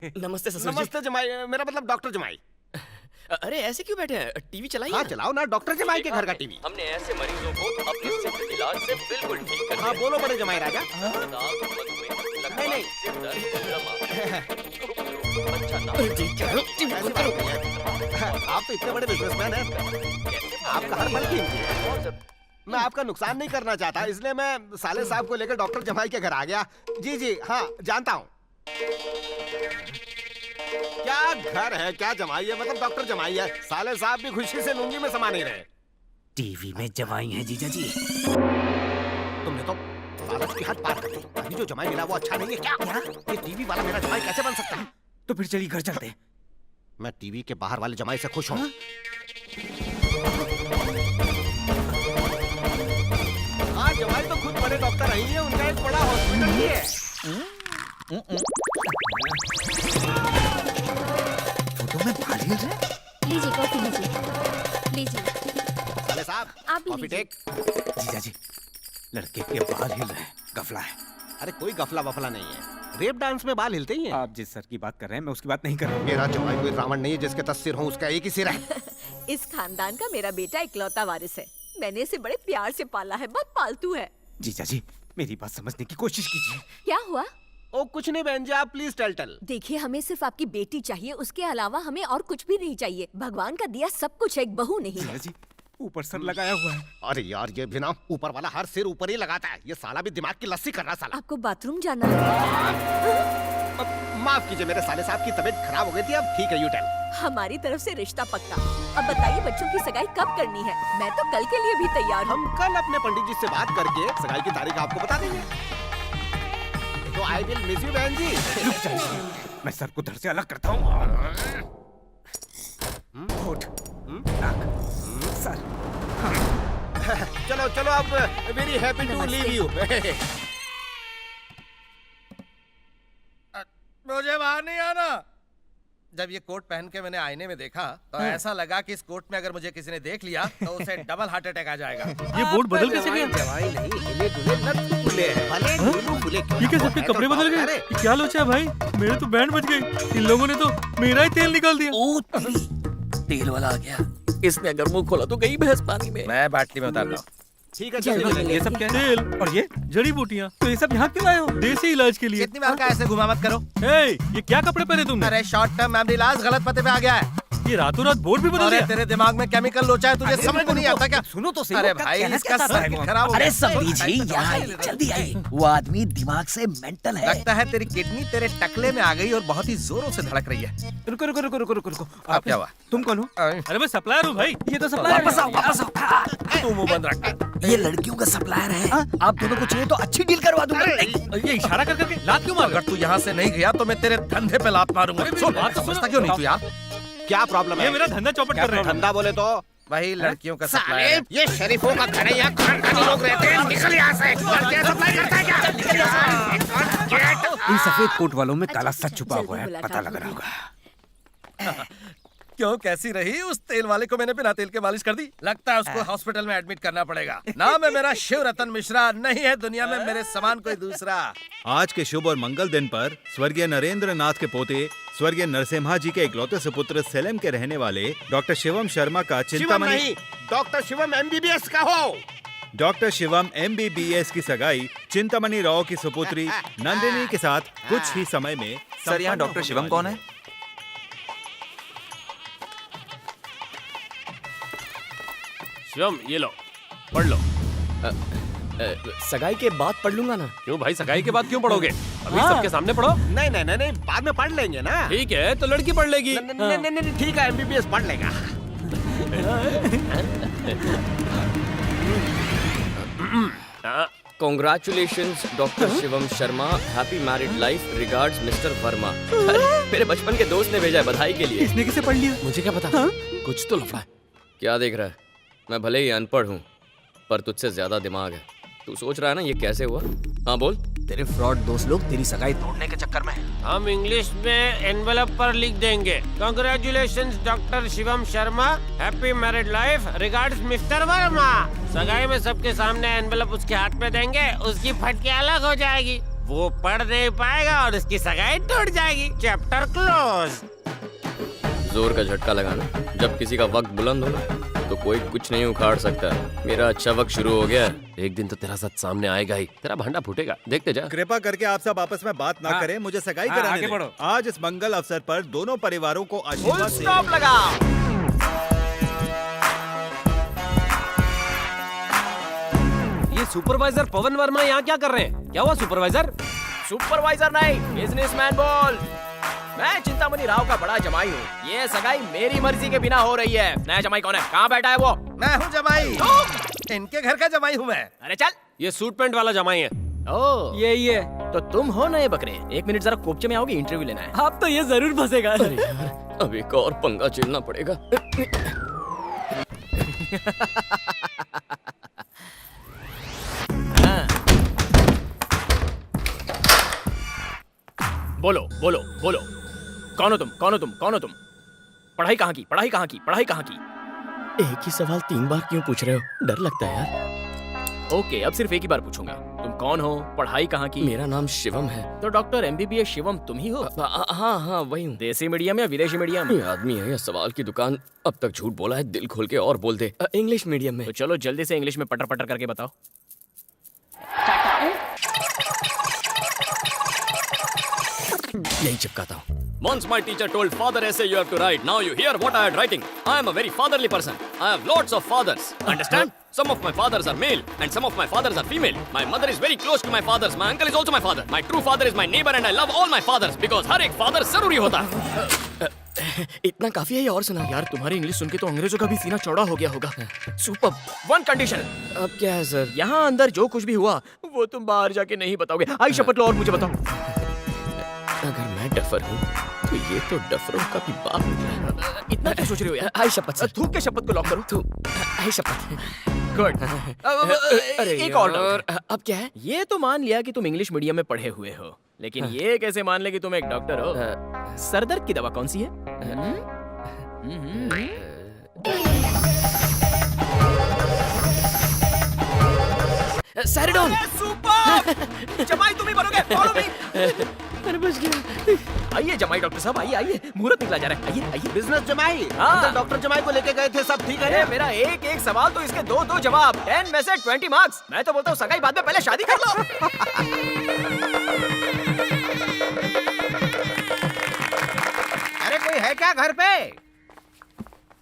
नमस्ते ससुर जी। नमस्ते जमाई, मेरा मतलब डॉक्टर जमाई। अरे ऐसे क्यों बैठे हैं? टीवी चलाइए हाँ ना। चलाओ ना, डॉक्टर जमाई के घर का टीवी। हमने ऐसे मरीजों को अपने सिर्फ इलाज से बिल्कुल ठीक कर हाँ बोलो बड़े जमाई राजा। नहीं। ऐसी बात नहीं है। आप तो इतने बड़े बिजनेसमैन हैं, आपका हर पल कीमती है। मैं आपका नुकसान नहीं करना चाहता, इसलिए मैं साले साहब को लेकर डॉक्टर जमाई के घर आ गया। जी हाँ जानता हूँ। क्या घर है, क्या जमाई है, मतलब डॉक्टर जमाई है। साले साहब भी खुशी से लुंगी में समा नहीं रहे। टीवी में जवाई है जीजा जी। तुमने तो लालच की हद पार कर दी। अभी जो जमाई मिला वो अच्छा नहीं है क्या? ये टीवी वाला मेरा जमाई कैसे बन सकता है? तो फिर चलिए घर चलते हैं। मैं टीवी के बाहर वाले जमाई से खुश हूँ। हाँ जमाई तो खुद बड़े डॉक्टर ही है, उनका एक बड़ा हॉस्पिटल भी है। फोटो में बाल हिल रहे हैं। लीजिए कॉफी लीजिए। साले साहब आप भी कॉफी लीजिए। टेक। जीजा जी, लड़के के बाल हिल रहे हैं, गफला है। अरे कोई गफला वफला नहीं है, रेप डांस में बाल हिलते ही हैं। आप जिस सर की बात कर रहे हैं मैं उसकी बात नहीं कर रहा हूँ। मेरा जमाई कोई रावण नहीं है जिसके 10 सिर हों, उसका एक ही सिर है। इस खानदान का मेरा बेटा इकलौता वारिस है। मैंने इसे बड़े प्यार से पाला है, बहुत पालतू है। जीजा जी मेरी बात समझने की कोशिश कीजिए। क्या हुआ? ओ कुछ नहीं बहन जी, आप प्लीज टेल। देखिए हमें सिर्फ आपकी बेटी चाहिए, उसके अलावा हमें और कुछ भी नहीं चाहिए। भगवान का दिया सब कुछ है, एक बहू नहीं जीजा है। जी ऊपर सर लगाया हुआ है। अरे यार ये भी ना, ऊपर वाला हर सिर ऊपर ही लगाता है। ये साला भी दिमाग की लस्सी कर रहा साला। आपको बाथरूम जाना है? माफ कीजिए, मेरे साले साहब की तबीयत खराब हो गई थी, अब ठीक है। You tell. हमारी तरफ से रिश्ता पक्का। अब बताइए बच्चों की सगाई कब करनी है? मैं तो कल के लिए भी तैयार हूँ। हम कल अपने पंडित जी से बात करके सगाई की तारीख आपको बता देंगे। तो आई विल मिस यू बहन जी। रुक जाइए, मैं सर को धड़ से अलग करता हूँ। होठ, नाक, सर। चलो चलो, अब very happy to leave you. मुझे बाहर नहीं आना। जब ये कोट पहन के मैंने आईने में देखा तो ऐसा लगा कि इस कोट में अगर मुझे किसी ने देख लिया तो उसे डबल हार्ट अटैक आ जाएगा। ये बोर्ड बदल कैसे गया? जवाई नहीं, हिले डुले लत फुले हैं। भले ढूलू फुले क्यों? ये क्या सबके कपड़े बदल गए? अरे, ये क्या लोचा है भाई? मेरे तो बैंड बज गई। इन लोगों ने तो मेरा ही तेल निकाल दिया। ओ तेल वाला आ गया। इसने अगर मुंह खोला तो गई भैंस पानी में। मैं बाटली में उतार रहा हूँ। ठीक है चलिए। ये सब क्या है? तेल और ये जड़ी बूटियाँ। तो ये सब यहाँ क्यों लाए हो? देसी इलाज के लिए। कितनी बार का ऐसे घुमा मत करो। ये क्या कपड़े पहने तुमने? अरे शॉर्ट टर्म मेमोरी लॉस गलत पते पे आ गया है। ये रातों रात बोर्ड भी बदल अरे दिया। तेरे दिमाग में केमिकल लोचा है, तुझे समझ में नहीं आता क्या? सुनो तो सही। अरे वो भाई कहना इसका क्या चाहता है सर्किट वो? खराब हो अरे गया। सभी जी यहाँ आइए, जल्दी आइए। वो आदमी दिमाग से मेंटल है। लगता है तेरी किडनी तेरे टकले में आ गई और बहुत ही जोरों से धड़क रही है। रुको रुको रुको रुको रुको रुको। अब क्या हुआ? तुम कौन हो? अरे मैं सप्लायर हूँ भाई। ये तो सप्लायर वापस आओ, वापस आओ। तू मुंह बंद रख। ये लड़कियों का सप्लायर है। आप दोनों को चाहिए तो अच्छी डील करवा दूंगा। ये इशारा कर करके लात क्यों मार? अगर तू यहाँ से नहीं गया तो मैं तेरे धंधे पे लात मारूंगा। अरे मेरी सुन, बात तो सुनो। समझता क्यों नहीं तू यार? क्या प्रॉब्लम ये है? मेरा धंधा चौपट कर रहे हैं। धंधा बोले तो वही लड़कियों का साले, सप्लायर है। ये शरीफों का घर है, यहाँ खानदानी लोग रहते हैं। निकल यहाँ से। लड़कियाँ सप्लाई करता है क्या? इन सफेद कोट वालों में काला सच छुपा जल्दी हुआ है, मुलाकात पता लग रहा होगी। होगा। क्यों कैसी रही? उस तेल वाले को मैंने बिना तेल के मालिश कर दी। लगता है उसको हॉस्पिटल में एडमिट करना पड़ेगा। नाम है मेरा शिव रतन मिश्रा, नहीं है दुनिया में मेरे समान कोई दूसरा। आज के शुभ और मंगल दिन पर स्वर्गीय नरेंद्र नाथ के पोते स्वर्गीय नरसिम्हा जी के इकलौते सुपुत्र सेलेम के रहने वाले डॉक्टर शिवम शर्मा का शिवम चिंतामणि नहीं, डॉक्टर शिवम MBBS का हो। डॉक्टर शिवम MBBS की सगाई चिंतामणि राव की सुपुत्री नंदिनी के साथ कुछ ही समय में। सर यहाँ डॉक्टर शिवम कौन है? शिवम ये लो, पढ़ लो। सगाई के बाद पढ़ लूंगा ना। क्यों भाई, सगाई के बाद क्यों पढ़ोगे? अभी सबके सामने पढ़ो। नहीं नहीं नहीं, बाद में पढ़ लेंगे ना। ठीक है तो लड़की पढ़ लेगी। नहीं नहीं नहीं, ठीक है MBBS पढ़ लेगा। Congratulations doctor Shivam Sharma, happy married life, regards mister Verma. अरे मेरे बचपन के दोस्त ने भेजा है बधाई के लिए। इसने किसे पढ़ लिया? मुझे क्या पता, कुछ तो लफड़ा है। क्या देख रहा है? मैं भले ही अनपढ़ हूँ पर तुझसे ज्यादा दिमाग है। तू सोच रहा है ना ये कैसे हुआ? हाँ बोल। तेरे फ्रॉड दोस्त लोग तेरी सगाई तोड़ने के चक्कर में हैं। हम इंग्लिश में एनवेलप पर लिख देंगे, congratulations doctor Shivam Sharma, happy married life, regards mister Verma. सगाई में सबके सामने एनवेलप उसके हाथ में देंगे, उसकी फटके अलग हो जाएगी। वो पढ़ नहीं पाएगा और उसकी सगाई टूट जाएगी। Chapter close. जोर का झटका लगाना, जब किसी का वक्त बुलंद हो तो कोई कुछ नहीं उखाड़ सकता। मेरा अच्छा वक्त शुरू हो गया। एक दिन तो तेरा सच सामने आएगा ही, तेरा भांडा फूटेगा, देखते जा। कृपा करके आप सब आपस में बात ना करें, मुझे सगाई कराने आगे दें। बढ़ो। आज इस मंगल अवसर पर दोनों परिवारों को आशीर्वाद से ये सुपरवाइजर पवन वर्मा यहाँ क्या कर रहे हैं? क्या हुआ सुपरवाइजर? सुपरवाइजर नहीं, बिजनेसमैन बोल। मैं चिंतामणि राव का बड़ा जमाई हूँ। ये सगाई मेरी मर्जी के बिना हो रही है। नया जमाई कौन है? कहाँ बैठा है वो? मैं हूँ जमाई, इनके घर का जमाई हूँ मैं। अरे चल। ये सूट पैंट वाला जमाई है। ओ, यही है। तो तुम हो नए बकरे। एक मिनट जरा कोपचे में आओगे, इंटरव्यू लेना है। आप तो ये जरूर फंसेगा। अरे यार, अब एक और पंगा झेलना पड़ेगा। बोलो बोलो बोलो, कौन हो तुम, कौन हो तुम, कौन हो तुम? पढ़ाई कहाँ की, पढ़ाई कहाँ की, पढ़ाई कहाँ की? एक ही सवाल 3 बार क्यों पूछ रहे हो? डर लगता है यार। ओके, अब सिर्फ एक ही बार पूछूंगा। तुम कौन हो, पढ़ाई कहाँ की? मेरा नाम शिवम है। तो डॉक्टर MBBS शिवम तुम ही हो? हाँ हाँ वही हूँ। देसी मीडियम या विदेशी मीडियम? ये आदमी है या सवाल की दुकान, अब तक झूठ बोला है। दिल खोल के और बोल दे। इंग्लिश मीडियम में। तो चलो जल्दी से इंग्लिश में पटर पटर करके बताओ। यही चिपकाता हूँ। Once my teacher told father essay you have to write. Now you hear what I am writing. I am a very fatherly person. I have lots of fathers. Understand? Some of my fathers are male and some of my fathers are female. My mother is very close to my fathers. My uncle is also my father. My true father is my neighbor and I love all my fathers because हर एक father जरूरी होता है। इतना काफी है या और सुना? यार तुम्हारी इंग्लिश सुन के तो अंग्रेजों का भी सीना चौड़ा हो गया होगा। सुपर। One condition. अब क्या है सर? यहाँ अंदर जो कुछ भी हुआ वो तुम बाहर जाके नहीं बताओगे। आई शपथ लो और मुझे बताओ। अगर मैं डफर हूँ तो ये तो डफरों का भी बाप निकला है। इतना क्या सोच रहे हो यार? आई शपथ सर। थूक के शपथ को लॉक करो। तू आई शपथ। गुड। अरे एक और यार, अब क्या है? ये तो मान लिया कि तुम इंग्लिश मीडियम में पढ़े हुए हो, लेकिन ये कैसे मान ले कि तुम एक डॉक्टर हो? सरदर्द की दवा कौन सी है? सैरिडोन। जमाई तुम ही बनोगे। Follow me. अरे बच गया। आइए जमाई डॉक्टर साहब, आइए आइए, मुहूर्त निकला जा रहा है। आइए आइए। बिजनेस जमाई, हाँ। अंदर डॉक्टर जमाई को लेके गए थे, सब ठीक है अरे ना? मेरा एक एक सवाल तो इसके 2-2 जवाब। 10 में से 20 मार्क्स। मैं तो बोलता हूँ सगाई बाद में, पहले शादी कर लो। अरे कोई है क्या घर पे?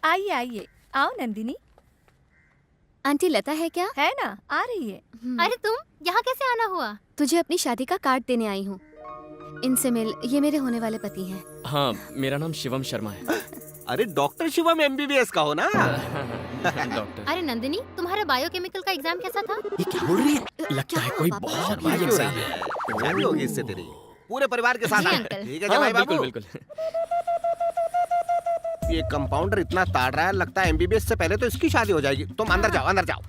आइए आइए, आओ नंदिनी। आंटी लता है क्या? है ना, आ रही है। अरे तुम यहाँ कैसे आना हुआ? तुझे अपनी शादी का कार्ड देने आई हूँ। इनसे मिल, ये मेरे होने वाले पति हैं। हाँ, मेरा नाम शिवम शर्मा है। अरे डॉक्टर शिवम MBBS का हो ना? डॉक्टर। अरे नंदिनी, तुम्हारा बायोकेमिकल का एग्जाम कैसा था? ये क्या बोल रही है? लगता है कोई बहुत बड़ी इंसान है। शादी होगी इससे तेरी, पूरे परिवार के साथ जी, आना। अंकल। ठीक है हाँ, जमाई बिल्कुल बाबू। बिल्कुल। ये कंपाउंडर इतना ताड़ रहा है, लगता है MBBS से पहले तो इसकी शादी हो जाएगी। तुम अंदर जाओ, अंदर जाओ।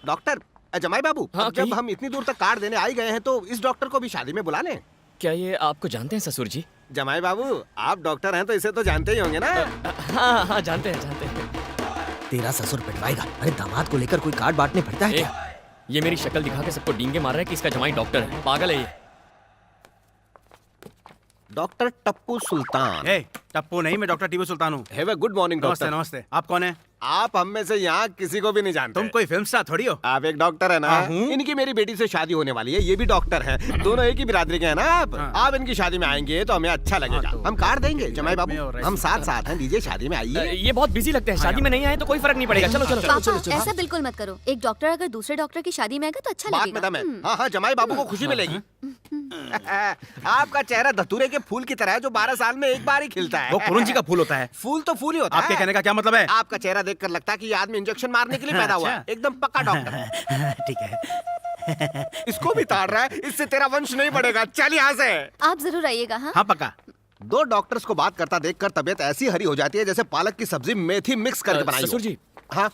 डॉक्टर जमाई बाबू, हाँ, अब जब कहिए। हम इतनी दूर तक कार्ड देने आई गए हैं तो इस डॉक्टर को भी शादी में बुला लें। क्या ये आपको जानते हैं ससुर जी? जमाई बाबू, आप डॉक्टर हैं तो इसे तो जानते ही होंगे ना? हाँ हाँ जानते हैं जानते हैं। तेरा ससुर पिटवाएगा। अरे दामाद को लेकर कोई कार्ड बांटने फिरता है ए, क्या? ये मेरी शक्ल दिखा के सबको डींगे मार रहा है कि इसका जमाई डॉक्टर है। पागल है ये। डॉक्टर टप्पू सुल्तान। ए, टप्पू नहीं, मैं डॉक्टर टीपू सुल्तान हूँ। हैव अ गुड मॉर्निंग नमस्ते डॉक्टर। नमस्ते। आप कौन है? आप हम में से यहाँ किसी को भी नहीं जानते। तुम कोई फिल्म स्टार थोड़ी हो। आप एक डॉक्टर है ना? हाँ, हूँ। इनकी मेरी बेटी से शादी होने वाली है, ये भी डॉक्टर हैं। दोनों एक ही बिरादरी के हैं ना आप? हाँ। आप इनकी शादी में आएंगे तो हमें अच्छा लगेगा। हाँ, तो हम कार्ड देंगे जमाई में बाबू, और हम ऐसी साथ साथ हैं। दीजिए शादी में आइए। ये बहुत बिजी लगते हैं। शादी में नहीं आए तो कोई फर्क नहीं पड़ेगा। चलो चलो चलो चलो चलो। ऐसा बिल्कुल मत करो। एक डॉक्टर अगर दूसरे डॉक्टर की शादी में आएगा तो अच्छा बात लगेगा। में दम है। हाँ हाँ, जमाई बाबू को खुशी मिलेगी। आपका चेहरा धतूरे के फूल की तरह है जो 12 साल में एक बार ही खिलता है। वो कुरुंजी का फूल होता है। फूल तो फूल ही होता है। आपके कहने का क्या मतलब है? आपका चेहरा देखकर लगता है कि ये आदमी इंजेक्शन मारने के लिए पैदा हुआ है। अच्छा। एकदम पक्का डॉक्टर। ठीक है। इसको भी ताड़ रहा है, इससे तेरा वंश नहीं बढ़ेगा। चल यहाँ से। आप जरूर आइएगा। हाँ, हाँ पक्का। दो डॉक्टर्स को बात करता देखकर तबीयत ऐसी हरी हो जाती है जैसे पालक की सब्जी मेथी मिक्स करके बनाई हो। ससुर जी, हाँ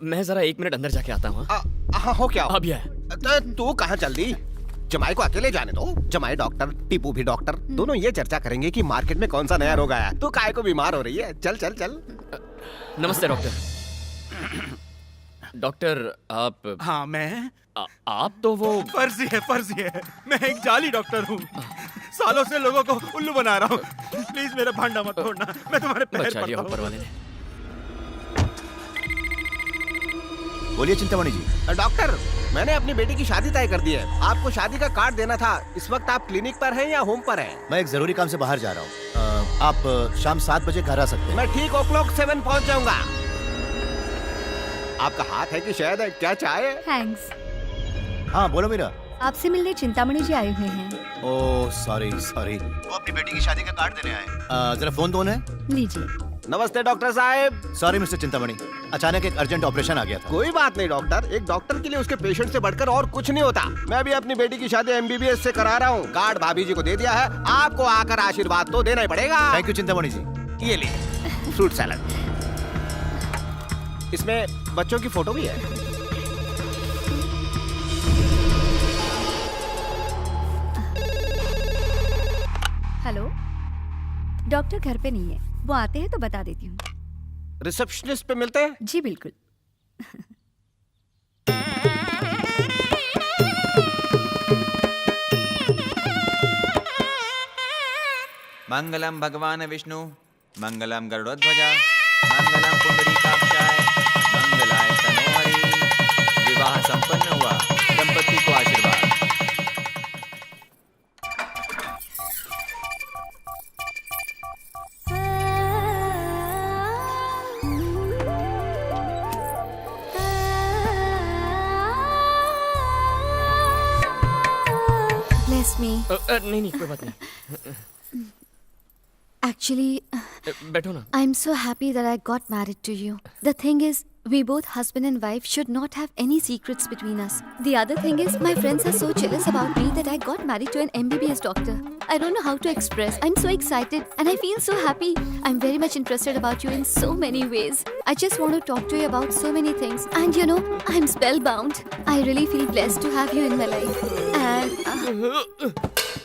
मैं जरा 1 मिनट अंदर जाके आता हूँ। हाँ, हो क्या? अब यह तो तू कहाँ चल दी? जमाई को अकेले जाने दो। जमाई डॉक्टर, टीपू भी डॉक्टर, दोनों ये चर्चा करेंगे कि मार्केट में कौन सा नया रोग आया। तू काहे को बीमार हो रही है? चल चल चल। नमस्ते डॉक्टर। डॉक्टर आप हाँ मैं आप तो वो फर्जी है मैं एक जाली डॉक्टर हूँ। सालों से लोगों को उल्लू बना रहा हूँ। प्लीज मेरा भांडा मत तोड़ना, मैं तुम्हारे पैर बचा लिया पड़ता ऊपर हूँ। वाले ने। बोलिए चिंतामणि जी। डॉक्टर, मैंने अपनी बेटी की शादी तय कर दी है। आपको शादी का कार्ड देना था। इस वक्त आप क्लिनिक पर हैं या होम पर हैं? मैं एक जरूरी काम से बाहर जा रहा हूँ। आप शाम 7 बजे घर आ सकते हैं। मैं ठीक o'clock 7 पहुंच जाऊंगा। आपका हाथ है कि शहद है? क्या चाय? थैंक्स। हाँ बोलो मीरा। आपसे मिलने चिंतामणि जी आए हुए हैं। Oh sorry. वो अपनी बेटी की शादी का कार्ड देने आए। जरा फोन दो उन्हें। लीजिए। नमस्ते डॉक्टर साहब। सॉरी मिस्टर चिंतामणि, अचानक एक अर्जेंट ऑपरेशन आ गया था। कोई बात नहीं डॉक्टर, एक डॉक्टर के लिए उसके पेशेंट से बढ़कर और कुछ नहीं होता। मैं भी अपनी बेटी की शादी MBBS से करा रहा हूँ। कार्ड भाभी जी को दे दिया है। आपको आकर आशीर्वाद तो देना ही पड़ेगा। थैंक यू चिंतामणि जी। ये लीजिए फ्रूट सैलड। इसमें बच्चों की फोटो भी है। हेलो, डॉक्टर घर पे नहीं है, वो आते हैं तो बता देती हूँ। रिसेप्शनिस्ट पे मिलते हैं? जी बिल्कुल। मंगलम भगवान विष्णु, मंगलम गरुड़ध्वजा, मंगलम पुंडरीकाक्षाय, मंगलाय तनोहरि। विवाह संपन्न हुआ, दंपति को आशीर्वाद। Bless me. नहीं कोई बात नहीं। Actually, बैठो ना। I'm so happy that I got married to you. The thing is, we both husband and wife should not have any secrets between us. The other thing is, my friends are so jealous about me that I got married to an MBBS doctor. I don't know how to express. I'm so excited and I feel so happy. I'm very much interested about you in so many ways. I just want to talk to you about so many things. And you know, I'm spellbound. I really feel blessed to have you in my life. And